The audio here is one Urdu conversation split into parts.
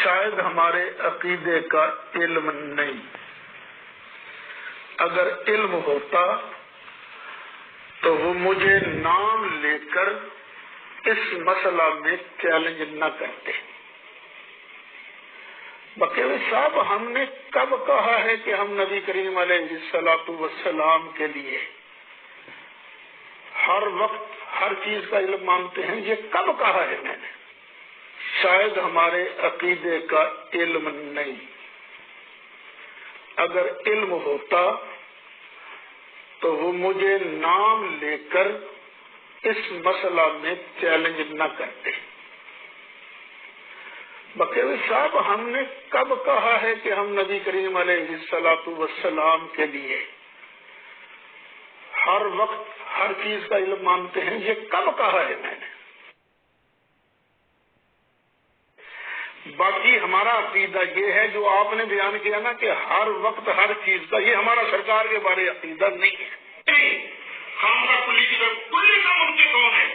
شاید ہمارے عقیدے کا علم نہیں، اگر علم ہوتا تو وہ مجھے نام لے کر اس مسئلہ میں چیلنج نہ کرتے۔ بقیہ صاحب، ہم نے کب کہا ہے کہ ہم نبی کریم علیہ الصلوۃ والسلام کے لیے ہر وقت ہر چیز کا علم مانگتے ہیں؟ یہ کب کہا ہے میں نے؟ شاید ہمارے عقیدے کا علم نہیں، اگر علم ہوتا تو وہ مجھے نام لے کر اس مسئلہ میں چیلنج نہ کرتے۔ بقیہ صاحب، ہم نے کب کہا ہے کہ ہم نبی کریم علیہ الصلوۃ والسلام کے لیے ہر وقت ہر چیز کا علم مانگتے ہیں؟ یہ کب کہا ہے میں نے؟ باقی ہمارا عقیدہ یہ ہے جو آپ نے بیان کیا نا کہ ہر وقت ہر چیز کا، یہ ہمارا سرکار کے بارے عقیدہ نہیں ہے۔ خامخواہ کلی کا منکر کون ہے؟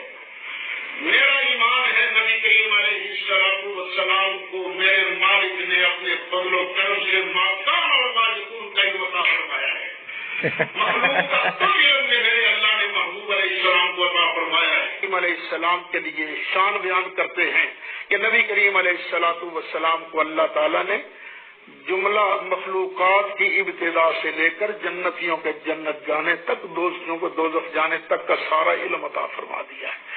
میرا ایمان ہے نبی کریم علیہ الصلوۃ والسلام کو میرے مالک نے اپنے فضل و کرم سے ماکان اور ماجدون کا علم عطا فرمایا ہے۔ مخلوق کا کل علم میرے اللہ نے محبوب علیہ السلام کو عطا فرمایا ہے۔ نبی علیہ السلام کے لیے شان بیان کرتے ہیں کہ نبی کریم علیہ الصلوۃ والسلام کو اللہ تعالیٰ نے جملہ مخلوقات کی ابتدا سے لے کر جنتیوں کے جنت جانے تک، دوزخیوں کو دوزخ جانے تک کا سارا علم عطا فرما دیا ہے۔